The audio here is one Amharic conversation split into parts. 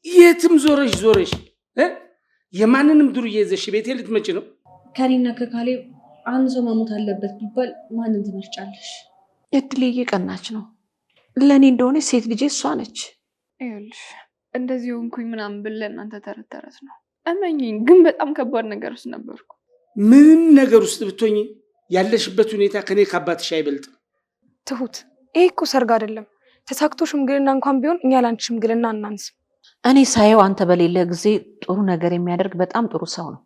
የትም ዞረሽ የማንንም ዱርዬ ይዘሽ ቤቴ ልትመጪ ነው? ከኔና ከካሌብ አንድ ሰው መሞት አለበት ቢባል ማንን ትመርጫለሽ? እድሌ እየቀናች ነው። ለእኔ እንደሆነ ሴት ልጄ እሷ ነች። ይኸውልሽ እንደዚህ ሆንኩኝ ምናምን ብል ለእናንተ ተረት ነው። እመኝኝ ግን በጣም ከባድ ነገር ውስጥ ነበርኩ። ምንም ነገር ውስጥ ብትሆኝ ያለሽበት ሁኔታ ከኔ ከአባትሽ አይበልጥም። ትሁት፣ ይሄ እኮ ሰርግ አይደለም። ተሳክቶ ሽምግልና እንኳን ቢሆን እኛ ለአንቺ ሽምግልና አናንስም። እኔ ሳየው አንተ በሌለ ጊዜ ጥሩ ነገር የሚያደርግ በጣም ጥሩ ሰው ነው።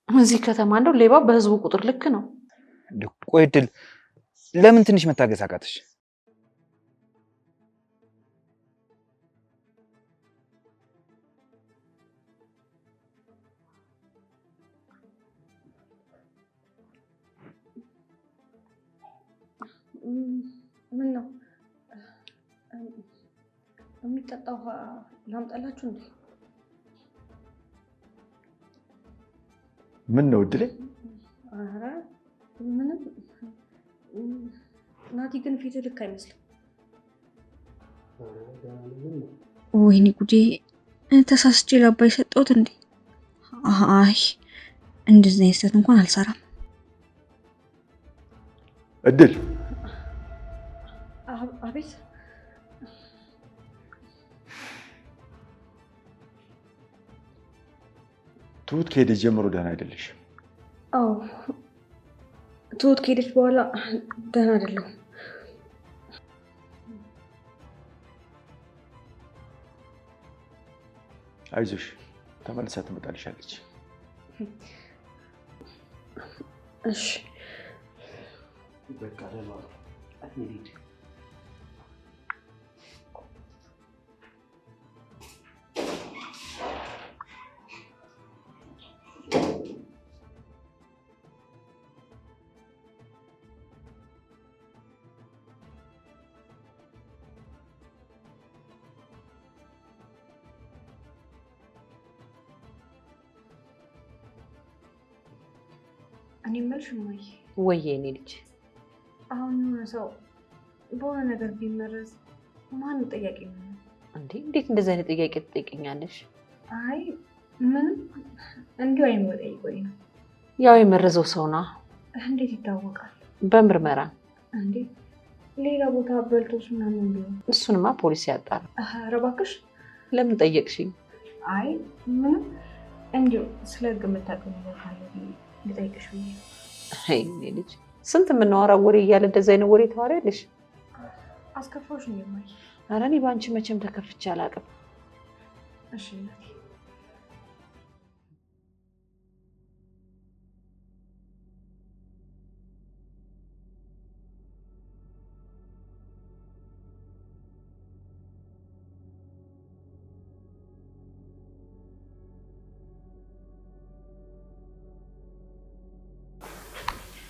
እዚህ ከተማ እንደው ሌባ በህዝቡ ቁጥር ልክ ነው። ቆይ እድል፣ ለምን ትንሽ መታገስ አቃተሽ? ምን ነው የሚጠጣው? ውሃ ላምጣላችሁ እንዴ? ምን ነው እድሌ? ኧረ ምንም። ናቲ ግን ፊት ልክ አይመስልም። ወይኔ ጉዴ! ተሳስቼ ለአባይ ሰጠሁት እንዴ? አይ እንደዚህ አይነት ስህተት እንኳን አልሰራም። እድል! አቤት። ትሁት ከሄደች ጀምሮ ደህና አይደለሽም። አዎ ትሁት ከሄደች በኋላ ደህና አይደለሁም። አይዞሽ፣ ተመልሳ ትመጣልሻለች። እሺ በቃ ደህና ነው። እንሂድ። እኔ የምልሽ እማዬ፣ ወይዬ እኔ ልጅ፣ አሁን የሆነ ሰው በሆነ ነገር ቢመረዝ ማን ጠያቂ ነው እንዴ? እንዴት እንደዚህ አይነት ጥያቄ ትጠይቀኛለሽ? አይ ምንም፣ እንዲሁ አይሞት ጠይቆኝ ነው። ያው የመረዘው ሰው ነው። እንዴት ይታወቃል? በምርመራ እንዴ ሌላ ቦታ በልቶስ ምናምን ቢሆን? እሱንማ ፖሊስ ያጣራ። ኧረ እባክሽ። ለምን ጠየቅሽኝ? አይ ምንም፣ እንዲሁ ስለ ህግ የምታውቂው ነገር ካለ ልጠይቅሽ ብዬ ነው። አይ እኔ ልጅ፣ ስንት የምናወራው ወሬ እያለ እንደዚህ አይነት ወሬ ታወሪያለሽ? አስከፋሽ ነው የማይ? ኧረ እኔ በአንቺ መቼም ተከፍቼ አላውቅም። እሺ እናቴ።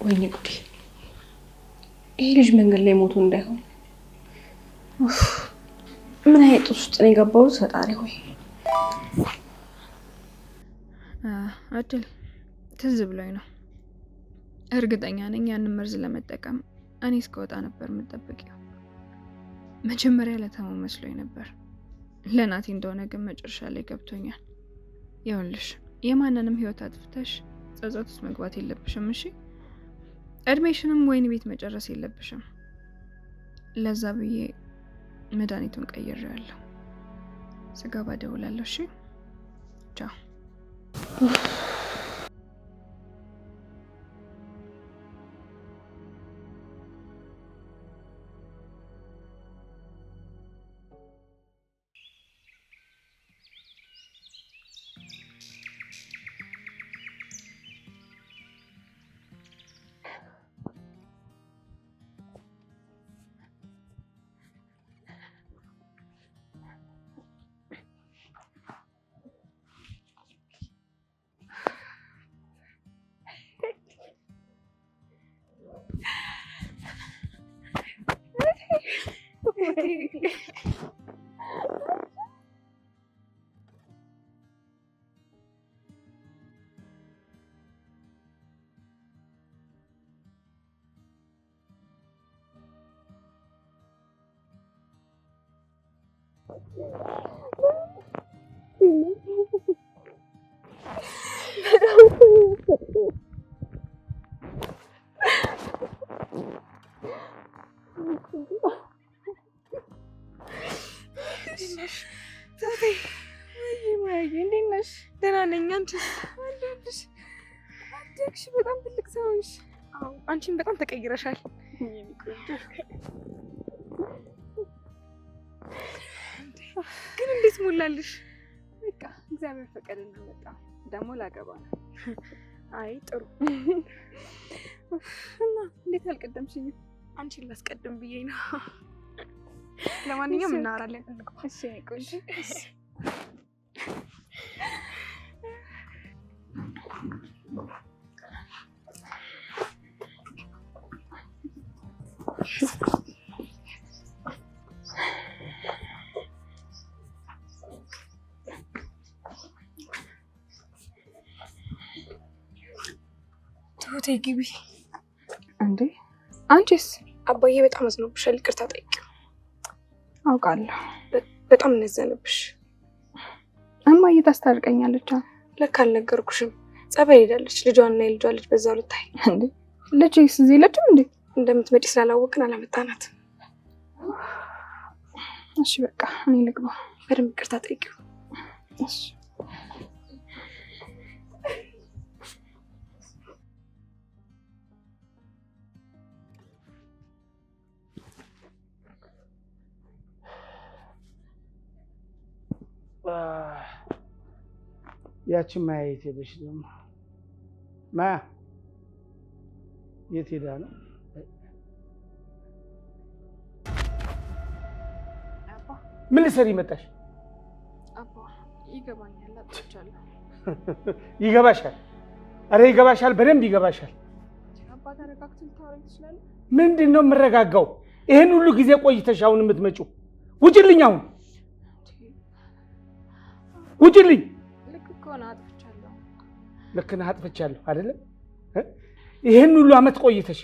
ወይኔ ጉዴ! ይሄ ልጅ መንገድ ላይ ሞቶ እንዳይሆን። ምን አይነት ውስጥ ነው የገባሁት? ፈጣሪ ሆይ። እድል ትዝ ብሎኝ ነው። እርግጠኛ ነኝ ያንን መርዝ ለመጠቀም እኔ እስከወጣ ነበር የምጠብቂው። መጀመሪያ ለተሙ መስሎኝ ነበር፣ ለናቲ እንደሆነ ግን መጨረሻ ላይ ገብቶኛል። ይኸውልሽ የማንንም ህይወት አጥፍተሽ ጸጸት ውስጥ መግባት የለብሽም እሺ? እድሜሽንም ወይን ቤት መጨረስ የለብሽም። ለዛ ብዬ መድኃኒቱን ቀይሬያለሁ። ስገባ እደውላለሁ። እሺ ቻው። ማያዬ እንዴት ነሽ? ደህና ነኝ። አንቺስ? አለሁልሽ። አደግሽ፣ በጣም ትልቅ ሰው ነሽ። አዎ አንቺም በጣም ተቀይረሻል። ግን እንዴት ሞላልሽ? በቃ እግዚአብሔር ፈቀደና መጣ። ደግሞ ላገባ ነው። አይ ጥሩ። እና እንዴት አልቀደምሽኝም? አንቺን ላስቀድም ብዬ ነው። ለማንኛውም እናወራለን። እሺ ቆንጆ። ትሁቴ ግቢ። እንዴ አንቺስ? አባዬ በጣም አዝኖብሻል። ይቅርታ ጠይቂው። አውቃለሁ። በጣም እነዘንብሽ። እማዬ ታስታርቀኛለች። ለካ አልነገርኩሽም። ጸበል ሄዳለች። ልጇንና የልጇ ልጅ በዛው ልታይ። እንዴ ልጅስ እዚህ የለችም እንዴ? እንደምትመጪ ስላላወቅን አላመጣናት። እሺ በቃ እኔ ልግባ። በደንብ ይቅርታ ጠይቂው። እሺ ያቺን ማያ የት ሄደሽ ደግሞ? ማያ የት ሄዳ ነው? ምን ልትሰሪ መጣሽ? አባ ይገባኛል፣ አጥቻለሁ። ይገባሻል። አረ ይገባሻል፣ በደንብ ይገባሻል። አባ ተረጋግተሽ ልታወሪኝ ትችላለህ? ምንድን ነው የምረጋጋው? ይሄን ሁሉ ጊዜ ቆይተሽ አሁን የምትመጪው? ውጭልኝ! አሁን ውጭልኝ! ልክ እኮ ነው፣ አጥፍቻለሁ። ልክ ነህ፣ አጥፍቻለሁ አይደለም? ይሄን ሁሉ አመት ቆይተሽ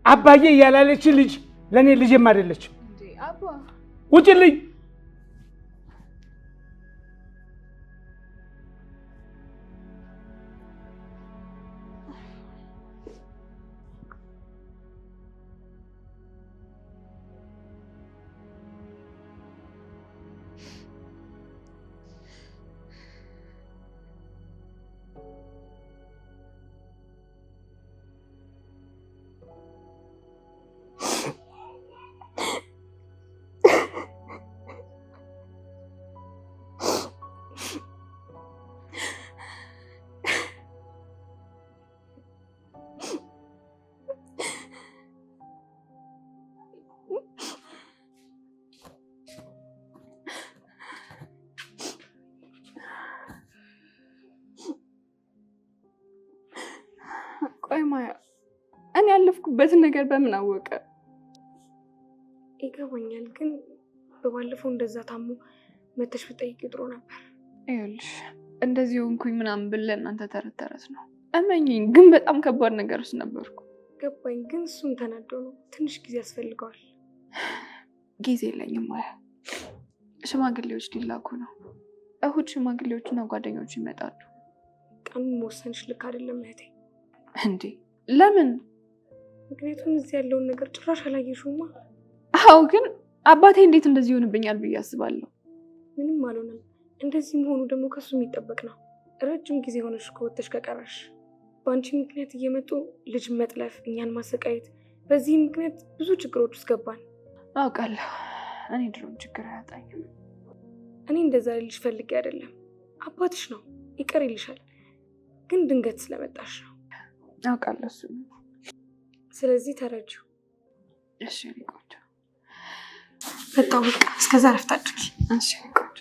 አባዬ ያላለች ልጅ ለኔ ልጅም አይደለችም። እንዴ አባ ውጭልኝ! ቆይ ማያ፣ እኔ ያለፍኩበትን ነገር በምን አወቀ? ይገባኛል፣ ግን በባለፈው እንደዛ ታሞ መተሽ ብጠይቅ ጥሩ ነበር። ይኸውልሽ እንደዚህ ሆንኩኝ ምናምን ብል ለእናንተ ተረት ተረት ነው። እመኚኝ፣ ግን በጣም ከባድ ነገር ውስጥ ነበርኩ። ገባኝ፣ ግን እሱም ተናዶ ነው። ትንሽ ጊዜ ያስፈልገዋል። ጊዜ የለኝም ማያ። ሽማግሌዎች ሊላኩ ነው። እሁድ ሽማግሌዎችና ጓደኞቹ ይመጣሉ። ቀኑን መወሰንሽ ልክ አይደለም እህቴ። እንዴ ለምን? ምክንያቱም እዚህ ያለውን ነገር ጭራሽ አላየሽውማ። አዎ፣ ግን አባቴ እንዴት እንደዚህ ይሆንብኛል ብዬ አስባለሁ። ምንም አልሆነም። እንደዚህ መሆኑ ደግሞ ከሱ የሚጠበቅ ነው። ረጅም ጊዜ ሆነሽ ከወተሽ ከቀረሽ በአንቺ ምክንያት እየመጡ ልጅ መጥለፍ፣ እኛን ማሰቃየት፣ በዚህ ምክንያት ብዙ ችግሮች ውስጥ ገባን። አውቃለሁ። እኔ ድሮም ችግር አያጣኝም። እኔ እንደዛ ልልሽ ፈልጌ አይደለም። አባትሽ ነው፣ ይቅር ይልሻል። ግን ድንገት ስለመጣሽ ነው። አውቃለሁ እሱ። ስለዚህ ተረጂው። እሺ ቆንጆ። በቃ እስከዛ ረፍት አድርጊ። እሺ ቆንጆ።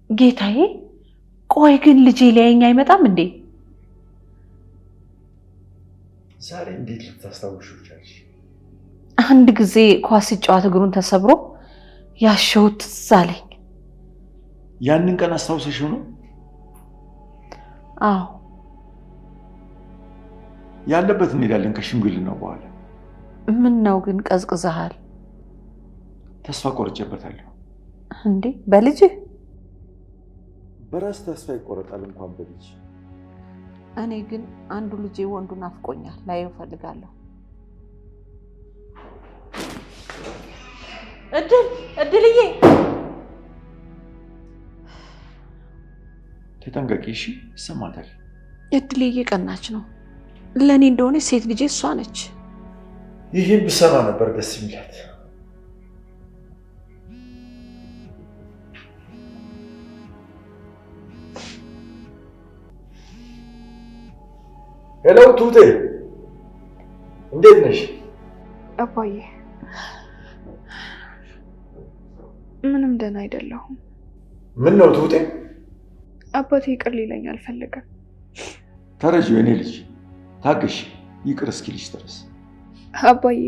ጌታዬ፣ ቆይ ግን ልጄ ሊያየኝ አይመጣም እንዴ? ዛሬ እንዴት ልታስታውሺው ቻልሽ? አንድ ጊዜ ኳስ ሲጫወት እግሩን ተሰብሮ ያሸሁት ትዝ አለኝ። ያንን ቀን አስታውሰሽው ነው? አዎ። ያለበት እንሄዳለን ከሽምግልናው በኋላ። ምን ነው ግን ቀዝቅዘሃል? ተስፋ ቆርጬበታለሁ። እንዴ በልጅ? በራስ ተስፋ ይቆረጣል እንኳን በልጅ። እኔ ግን አንዱ ልጄ ወንዱ ናፍቆኛል፣ ላየው እፈልጋለሁ። እድልዬ ተጠንቀቂ እሺ። ይሰማታል። እድሌ እየቀናች ነው። ለእኔ እንደሆነ ሴት ልጄ እሷ ነች። ይህን ብሰማ ነበር ደስ የሚላት። ሄሎ ቱቴ፣ እንዴት ነሽ? አባዬ ምንም ደህና አይደለሁም። ምን ነው ቱቴ? አባቴ ይቅር ሊለኝ አልፈለገም። ተረጂው የኔ ልጅ ታገሽ፣ ይቅር እስኪልሽ ድረስ። አባዬ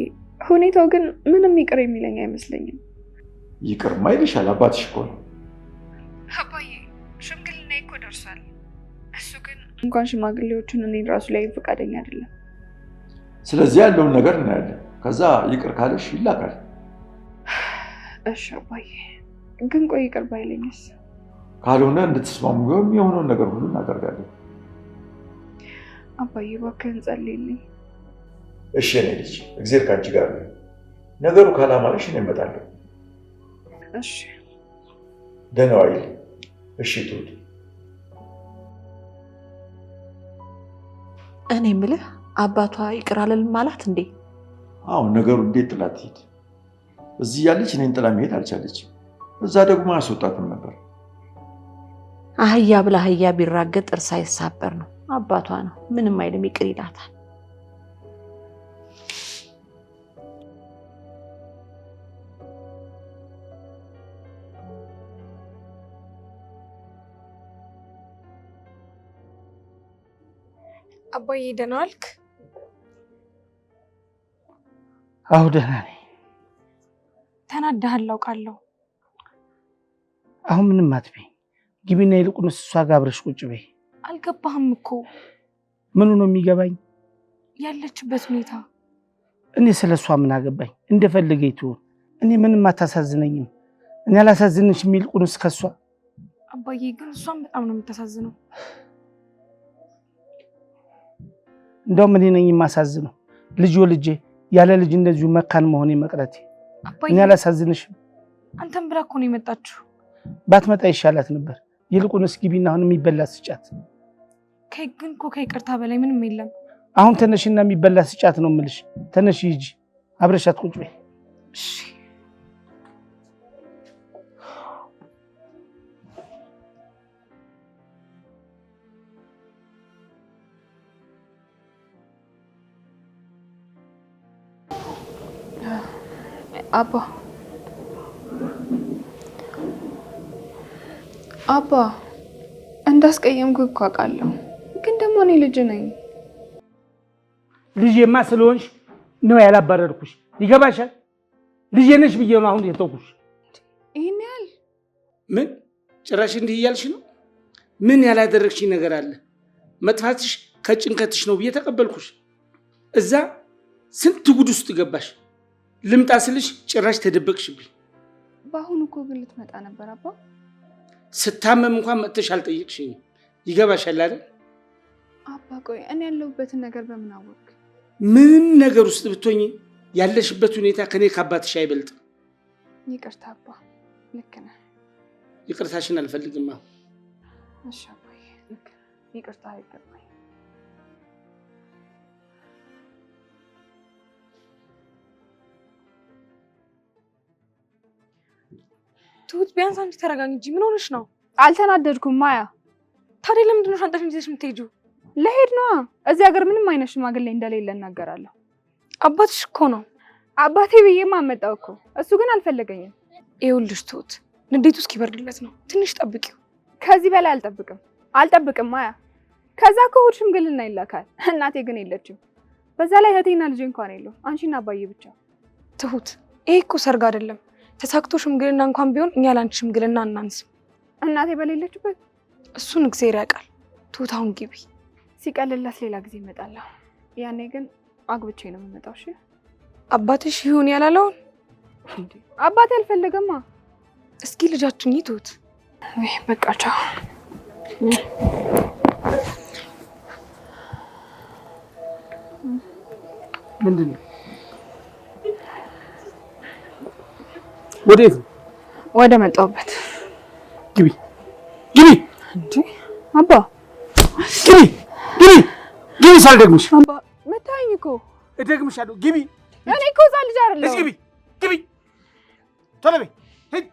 ሁኔታው ግን ምንም ይቅር የሚለኝ አይመስለኝም። ይቅርማ ይልሻል፣ አባትሽ እኮ ነው። አባዬ ሽምግልና እኮ ደርሷል። እሱ ግን እንኳን ሽማግሌዎቹን እኔን ራሱ ላይ ፈቃደኛ አይደለም። ስለዚህ ያለውን ነገር እናያለን። ከዛ ይቅር ካለሽ ይላካል። እሺ አባዬ፣ ግን ቆይ ይቅር ባይለኝስ? ካልሆነ እንድትስማሙ የሆነውን ነገር ሁሉ እናደርጋለን። አባዬ እባክህን ጸልይልኝ። እሺ የኔ ልጅ፣ እግዚአብሔር ካንቺ ጋር ነው። ነገሩ ካላማረሽ እኔ እመጣለሁ። እሺ ደህና ዋይ። እሺ ትሁት። እኔ የምልህ አባቷ ይቅር አልልም አላት እንዴ? አዎ፣ ነገሩ እንዴት ጥላት ትሄድ? እዚህ ያለች እኔን ጥላ መሄድ አልቻለችም። እዛ ደግሞ አያስወጣትም ነበር። አህያ ብላ አህያ ቢራገጥ ጥርስ አይሳበር ነው። አባቷ ነው፣ ምንም አይልም፣ ይቅር ይላታል። አባዬ ደህና ዋልክ? አዎ ደህና ነኝ። ተናደሃል አውቃለሁ። አሁን ምንም አትበይ። ግቢና ይልቁንስ እሷ ጋር አብረሽ ቁጭ በይ። አልገባህም እኮ። ምኑ ነው የሚገባኝ? ያለችበት ሁኔታ። እኔ ስለሷ ምን አገባኝ? እንደፈለገኝ ትሁን። እኔ ምንም አታሳዝነኝም። እኔ አላሳዝንሽም። ይልቁንስ ከሷ። አባዬ ግን እሷን በጣም ነው የምታሳዝነው። እንደውም እኔ ነኝ የማሳዝነው። ልጅ ወልጄ ያለ ልጅ እንደዚሁ መካን መሆኔ መቅረቴ። እኔ አላሳዝንሽም። አንተም ብላ እኮ ነው የመጣችሁ። ባትመጣ ይሻላት ነበር። ይልቁንስ ግቢና አሁን የሚበላ ስጫት። ግን እኮ ከይቅርታ በላይ ምንም የለም። አሁን ተነሽና የሚበላ ስጫት ነው የምልሽ። ተነሽ ሂጂ፣ አብረሻት ቁጭ በይ። እሺ አባ እንዳስቀየምኩ እኮ አውቃለሁ፣ ግን ደግሞ እኔ ልጅ ነኝ። ልጄማ ስለሆንሽ ነው ያላባረርኩሽ። ይገባሻል? ልጄ ነሽ ብዬ ነው አሁን የተውኩሽ። ይሄን ያህል ምን ጭራሽ እንዲህ እያልሽ ነው? ምን ያላደረግሽኝ ነገር አለ? መጥፋትሽ ከጭንቀትሽ ነው ብዬ ተቀበልኩሽ። እዛ ስንት ጉድ ውስጥ ገባሽ። ልምጣ ስልሽ ጭራሽ ተደበቅሽብኝ። በአሁኑ እኮ ግን ልትመጣ ነበር አባ። ስታመም እንኳን መጥተሽ አልጠየቅሽኝም። ይገባሻል አይደል? አባ ቆይ እኔ ያለሁበትን ነገር በምን አወቅ? ምንም ነገር ውስጥ ብትሆኚ ያለሽበት ሁኔታ ከኔ ከአባትሽ አይበልጥም። ይቅርታ አባ፣ ልክ ነህ። ይቅርታሽን አልፈልግም። እሺ አባዬ፣ ልክ ነህ። ይቅርታ አይገባኝ። ትሁት ቢያንስ አንቺ ተረጋጊ እንጂ። ምን ሆነሽ ነው? አልተናደድኩም ማያ። ታዲያ ለምንድን ነው ሻንጣሽን ይዘሽ የምትሄጂው? ለሄድ ነዋ። እዚህ ሀገር ምንም አይነት ሽማግሌ እንደሌለ እናገራለሁ። አባትሽ እኮ ነው። አባቴ ብዬማ አመጣው እኮ፣ እሱ ግን አልፈለገኝም። ይኸውልሽ ትሁት፣ ንዴቱ እስኪበርድለት ነው። ትንሽ ጠብቂው። ከዚህ በላይ አልጠብቅም ማያ። ከዛ ከእሑድ ሽምግልና ይላካል። እናቴ ግን የለችም። በዛ ላይ እህቴና ልጄ እንኳን የለው፣ አንቺና አባዬ ብቻ። ትሁት፣ ይሄ እኮ ሰርግ አይደለም። ተሳክቶ ሽምግልና እንኳን ቢሆን እኛ ላንቺ ሽምግልና አናንስም። እናቴ በሌለችበት እሱን እግዚአብሔር ያውቃል። ትሁት አሁን ግቢ። ሲቀልላት ሌላ ጊዜ እመጣለሁ። ያኔ ግን አግብቼ ነው የምመጣው። እሺ አባትሽ ይሁን ያላለውን አባቴ አልፈለገማ። እስኪ ልጃችን ይቱት። ወይ በቃ ቻው። ምንድን ነው? ወዴት ነው? ወደ መጣሁበት። ግቢ ግቢ እንዴ አባ ግቢ ግቢ ግቢ። ሳልደግምሽ አባ መታኝ እኮ። እደግምሻለሁ። ግቢ። እኔ እኮ እዛ ልጅ አይደለሁ። ግቢ ግቢ። ቶሎ በይ ሂድ።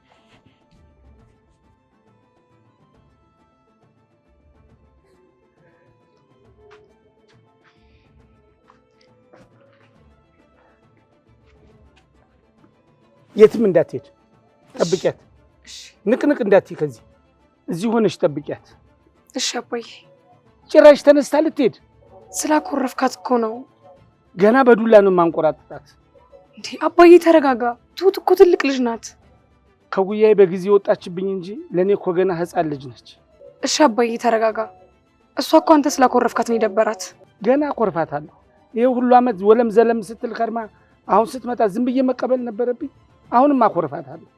የትም እንዳትሄድ ጠብቂያት። ንቅንቅ እንዳትይ ከዚህ እዚህ ሆነሽ ጠብቂያት። እሺ አባዬ። ጭራሽ ተነስታ ልትሄድ? ስላኮረፍካት እኮ ነው። ገና በዱላ ነው ማንቆራጥጣት። እንዴ አባዬ ተረጋጋ። ትሁት እኮ ትልቅ ልጅ ናት። ከጉያዬ በጊዜ ወጣችብኝ እንጂ ለእኔ እኮ ገና ህፃን ልጅ ነች። እሺ አባዬ ተረጋጋ። እሷ እኮ አንተ ስላኮረፍካት ነው የደበራት። ገና አኮርፋታለሁ። ይሄ ሁሉ ዓመት ወለም ዘለም ስትል ከርማ አሁን ስትመጣ ዝም ብዬ መቀበል ነበረብኝ? አሁንም አኮርፋታለሁ።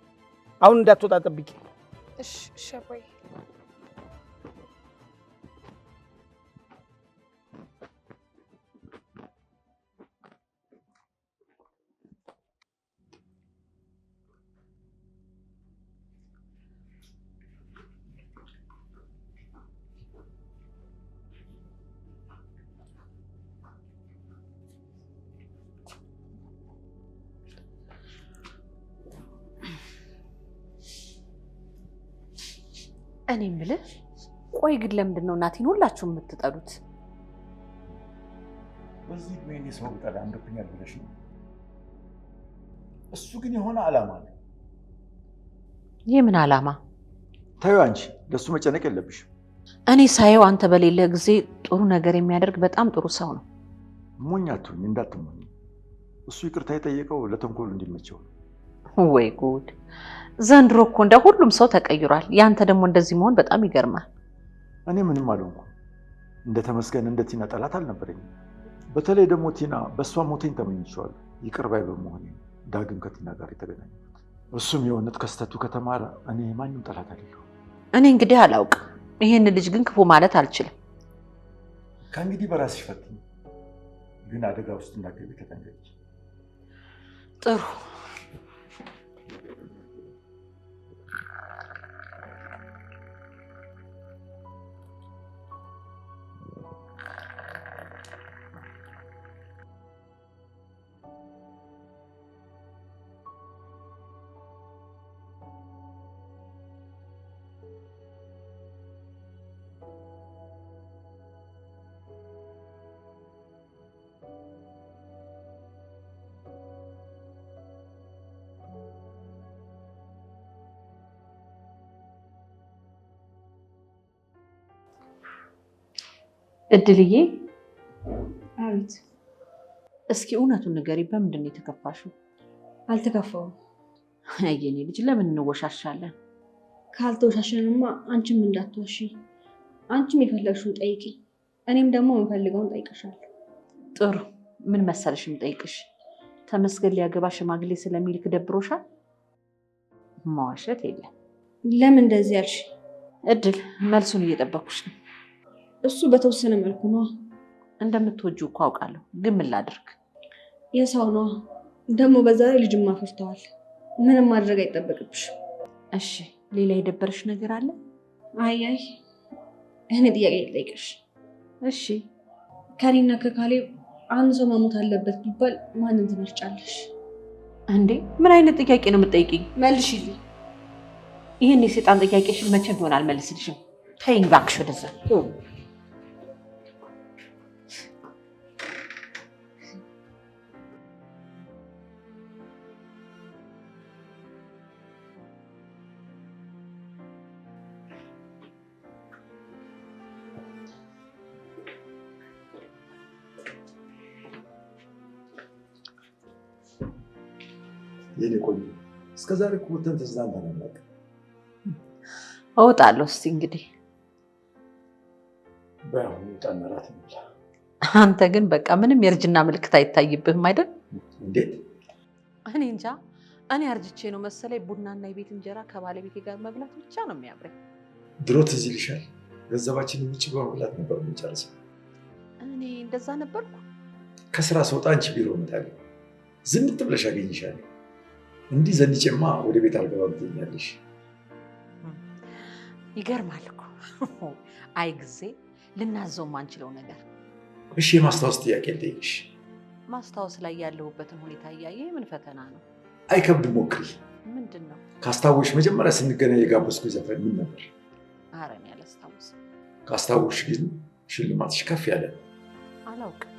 አሁን እንዳትወጣ ጠብቂ። እሺ አባዬ። እኔ የምልህ ቆይ ግን ለምንድን ነው እናቴን ሁላችሁም የምትጠሉት? በዚህ ዕድሜ እኔ ሰው ብጠላ አምሮብኛል ብለሽ ነው? እሱ ግን የሆነ ዓላማ ነው። የምን ዓላማ? ታዩ አንቺ ለሱ መጨነቅ የለብሽም። እኔ ሳየው አንተ በሌለ ጊዜ ጥሩ ነገር የሚያደርግ በጣም ጥሩ ሰው ነው። ሞኝ አትሁኝ፣ እንዳትሞኝ። እሱ ይቅርታ የጠየቀው ለተንኮሉ እንዲመቸው ነው። ወይ ጉድ! ዘንድሮ እኮ እንደ ሁሉም ሰው ተቀይሯል። ያንተ ደግሞ እንደዚህ መሆን በጣም ይገርማል። እኔ ምንም አልሆንኩም። እንደ ተመስገን እንደ ቲና ጠላት አልነበረኝም። በተለይ ደግሞ ቲና በእሷ ሞቴን ተመኝቼዋለሁ። ይቅር ባይ በመሆኔ ዳግም ከቲና ጋር የተገናኘሁት። እሱም የእውነት ከስተቱ ከተማረ እኔ ማንም ጠላት አይደለሁም። እኔ እንግዲህ አላውቅም። ይሄን ልጅ ግን ክፉ ማለት አልችልም። ከእንግዲህ በራስሽ ፈትኝ፣ ግን አደጋ ውስጥ እንዳትገቢ ተጠንቀቂ። ጥሩ። እድልዬ። አቤት። እስኪ እውነቱን ንገሪ፣ በምንድን ነው የተከፋሽው? አልተከፋውም። የኔ ልጅ ለምን እንወሻሻለን? ካልተወሻሸንማ አንቺም እንዳትዋሺ። አንቺም የፈለግሽውን ጠይቂ፣ እኔም ደግሞ የምፈልገውን ጠይቀሻለሁ። ጥሩ። ምን መሰለሽ የምጠይቅሽ፣ ተመስገን ሊያገባ ሽማግሌ ስለሚልክ ደብሮሻል? መዋሸት የለም። ለምን እንደዚህ ያልሽ? እድል፣ መልሱን እየጠበኩሽ ነው። እሱ በተወሰነ መልኩ ነው። እንደምትወጂው እኮ አውቃለሁ፣ ግን ምን ላድርግ? የሰው ነው ደግሞ፣ በዛ ላይ ልጅም አፍርተዋል። ምንም ማድረግ አይጠበቅብሽም። እሺ፣ ሌላ የደበረሽ ነገር አለ? አይ እኔ ጥያቄ ልጠይቅሽ። እሺ። ከኔና ከካሌብ አንድ ሰው መሞት አለበት ቢባል ማንን ትመርጫለሽ? እንዴ ምን አይነት ጥያቄ ነው የምትጠይቂኝ? መልሽልኝ። ይህን የሴጣን ጥያቄሽን መቼም ቢሆን አልመልስልሽም። ተይኝ እባክሽ ወደዛ። የኔ ቆንጆ እስከዛሬ እኮ ወተን ተዝናንተን አናውቅም። እወጣለሁ። እስኪ እንግዲህ በአሁኑ ጣና እራት እንብላ። አንተ ግን በቃ ምንም የእርጅና ምልክት አይታይብህም አይደል? እንዴት? እኔ እንጃ። እኔ አርጅቼ ነው መሰለኝ ቡናና የቤት እንጀራ ከባለቤቴ ጋር መብላት ብቻ ነው የሚያምረኝ። ድሮ ትዝ ይልሻል? ገንዘባችንን ውጭ በመብላት ነበር የምንጨርሰው። እኔ እንደዛ ነበርኩ። ከስራ ስወጣ አንቺ ቢሮ እመጣለሁ፣ ዝንጥ ብለሽ አገኝሻለሁ። እንዲህ ዘንጬማ ወደ ቤት አልገባም ትይኛለሽ። ይገርማል እኮ። አይ ጊዜ ልናዘው ማንችለው ነገር። እሺ የማስታወስ ጥያቄ ልጠይቅሽ። ማስታወስ ላይ ያለሁበትን ሁኔታ እያየ ምን ፈተና ነው? አይከብድም፣ ሞክሪ። ምንድን ነው? ካስታወሽ መጀመሪያ ስንገናኝ የጋበዝኩ ዘፈን ምን ነበር? ኧረ እኔ አላስታውስም። ካስታወሽ ግን ሽልማትሽ ከፍ ያለ ነው። አላውቅም።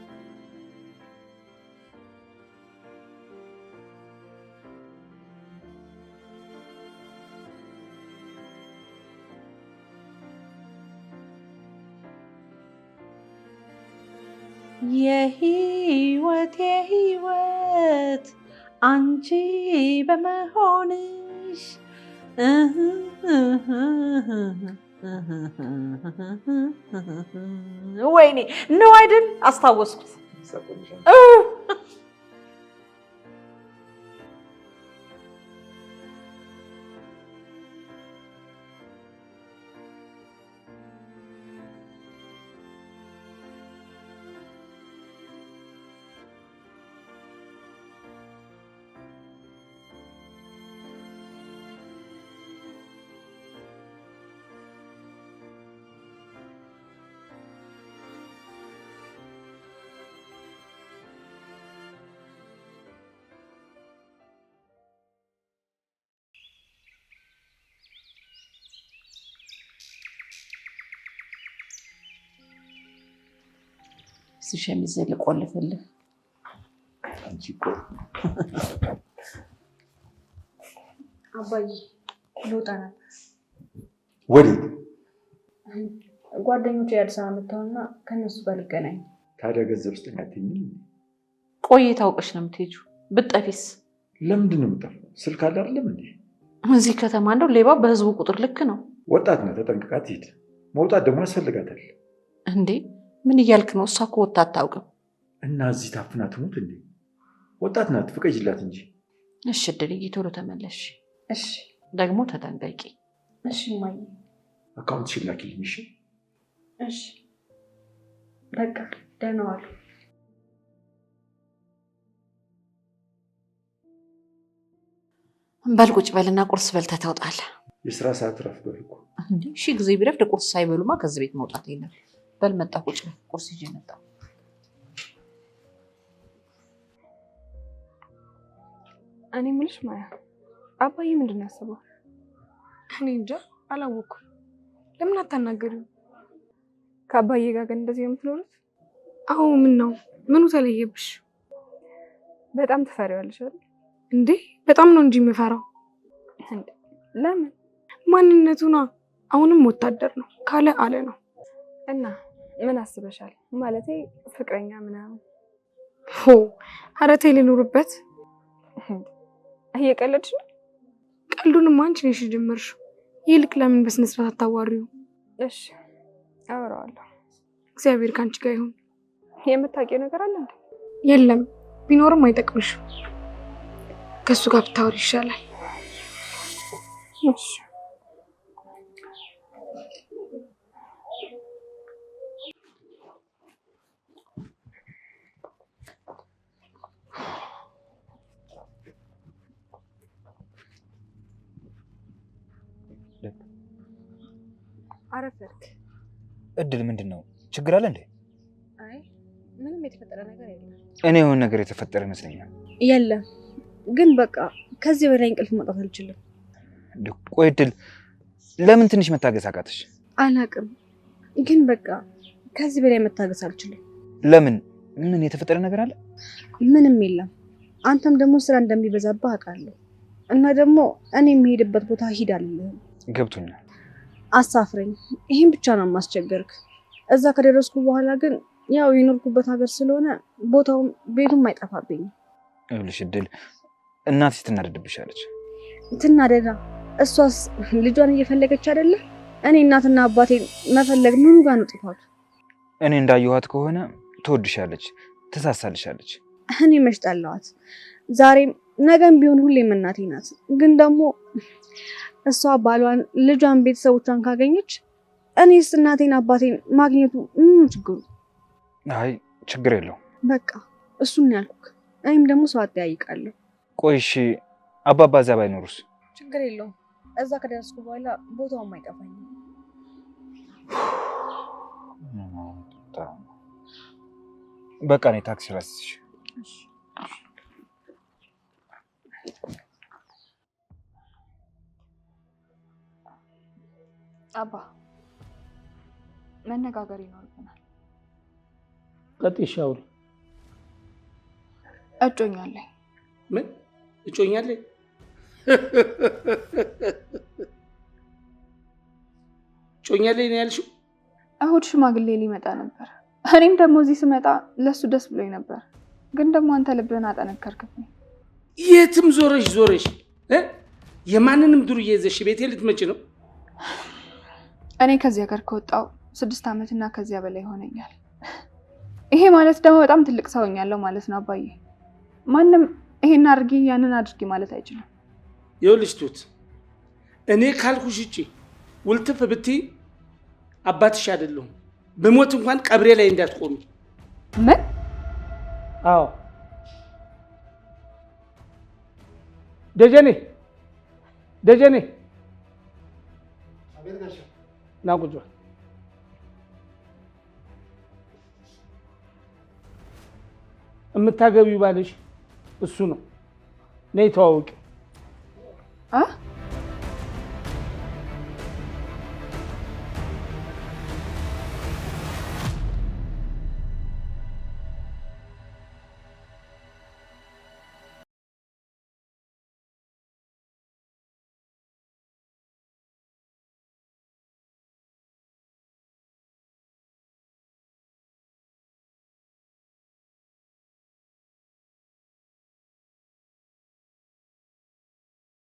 የህይወት አንቺ በመሆንሽ ወይኔ ነው አይደል? አስታወስኩት። ሸሚዝ ልቆልፍልህ። አንቺ እኮ አባዬ ልወጣ ነበር። ወዴት? ጓደኞቼ የአዲስ አበባ መጥተውና ከእነሱ ጋር ልገናኝ። ታዲያ ገንዘብ ስጠኝ አትይኝም? ቆይ ታውቀሽ ነው የምትሄጂው? ብትጠፊስ? ለምንድን ነው የምጠፋው? ስልክ አለ አይደለም እንዴ? እዚህ ከተማ እንደው ሌባ በህዝቡ ቁጥር ልክ ነው። ወጣት ናት፣ ተጠንቅቃ ትሄድ። መውጣት ደግሞ ያስፈልጋታል። እንዴ ምን እያልክ ነው? እሷ እኮ ወጣት አታውቅም። እና እዚህ ታፍና ትሙት እንዴ? ወጣት ናት፣ ፍቀጅላት እንጂ። እሺ እድልዬ ቶሎ ተመለሽ። እሺ ደግሞ ተጠንቀቂ። እሺ እማዬ። አካውንትሽን ላኪልኝ። እሺ እሺ በቃ ደህና ዋሉ። በል ቁጭ በልና ቁርስ በልተህ ትወጣለህ። የስራ ሰዓት ረፍዷል እኮ። እንዴ ሺህ ጊዜ ቢረፍድ ቁርስ ሳይበሉማ ከዚህ ቤት መውጣት የለም። በል መጣ ቁጭ በል። ቁርስ ይዤ መጣሁ። እኔ የምልሽ ማያ፣ አባዬ ምንድን ነው ያሰበው? እኔ እንጃ አላወኩም። ለምን አታናገሪው? ከአባዬ ጋር ግን እንደዚህ ነው የምትኖሩት? አዎ። ምን ነው? ምኑ ተለየብሽ? በጣም ትፈሪዋለሽ አይደል? እንዴ በጣም ነው እንጂ የምፈራው። ለምን? ማንነቱ ነው። አሁንም ወታደር ነው ካለ አለ ነው። እና ምን አስበሻል? ማለቴ ፍቅረኛ ምናምን? ሆ ኧረ ተይ ልኑርበት። እየቀለድሽ ነው? ቀልዱንማ አንቺ ነሽ የጀመርሽው። ይልቅ ለምን በስነ ስርዓት አታዋሪው? እሺ አወራዋለሁ። እግዚአብሔር ከአንቺ ጋር ይሁን። የምታውቂው ነገር አለ እንዴ? የለም፣ ቢኖርም አይጠቅምሽም። ከእሱ ጋር ብታወሪ ይሻላል። እሺ አረፈርክ። እድል ምንድን ነው? ችግር አለ እንዴ? አይ ምንም የተፈጠረ ነገር የለም። እኔ የሆነ ነገር የተፈጠረ ይመስለኛል። የለም ግን በቃ ከዚህ በላይ እንቅልፍ ማውጣት አልችልም። ቆይ እድል ለምን ትንሽ መታገስ አቃተሽ? አላቅም ግን በቃ ከዚህ በላይ መታገስ አልችልም። ለምን? ምን የተፈጠረ ነገር አለ? ምንም የለም። አንተም ደግሞ ስራ እንደሚበዛብህ አውቃለሁ እና ደግሞ እኔ የሚሄድበት ቦታ ሂድ አልልህም። ገብቶኛል። አሳፍረኝ። ይሄን ብቻ ነው የማስቸገርክ። እዛ ከደረስኩ በኋላ ግን ያው የኖርኩበት ሀገር ስለሆነ ቦታውም ቤቱም አይጠፋብኝም። ይኸውልሽ እድል እናትሽ ትናደድብሻለች። ትናደዳ? እሷስ ልጇን እየፈለገች አይደለ? እኔ እናትና አባቴን መፈለግ ምኑ ጋር ነው ጥፋቱ? እኔ እንዳየኋት ከሆነ ትወድሻለች፣ ትሳሳልሻለች። እኔ መች ጠላኋት? ዛሬም ነገም ቢሆን ሁሌም እናቴ ናት። ግን ደግሞ እሷ ባሏን፣ ልጇን፣ ቤተሰቦቿን ካገኘች እኔስ እናቴን አባቴን ማግኘቱ ምን ችግሩ? አይ ችግር የለውም። በቃ እሱን ያልኩክ። እኔም ደግሞ ሰው አጠያይቃለሁ። ቆይ እሺ አባባ እዛ ባይኖሩስ? ችግር የለውም። እዛ ከደረስኩ በኋላ ቦታውም አይጠፋኝም። በቃ እኔ ታክሲ ላስይዝሽ። አባ መነጋገር ይኖርብናል። ቀጥይ ሻውሪ። እጮኛለኝ። ምን እጮኛለኝ? እጮኛለኝ ነው ያልሽው? እሁድ ሽማግሌ ሊመጣ ነበር። እኔም ደግሞ እዚህ ስመጣ ለሱ ደስ ብሎኝ ነበር። ግን ደግሞ አንተ ልብህን አጠነከርክብኝ። የትም ዞረሽ የማንንም ዱርዬ ይዘሽ ቤቴ ልትመጪ ነው? እኔ ከዚህ ሀገር ከወጣሁ 6 ዓመትና ከዚያ በላይ ይሆነኛል። ይሄ ማለት ደግሞ በጣም ትልቅ ሰው ሆኛለሁ ማለት ነው አባዬ። ማንም ይሄን አድርጊ ያንን አድርጊ ማለት አይችልም። ይኸውልሽ ቱት፣ እኔ ካልኩሽ ውጪ ውልትፍ ብትይ አባትሽ አይደለሁም። ብሞት እንኳን ቀብሬ ላይ እንዳትቆሚ። ምን? አዎ ደጀኔ ና ቁጭ በል። የምታገቢው ባልሽ እሱ ነው። ነይ ተዋወቂ።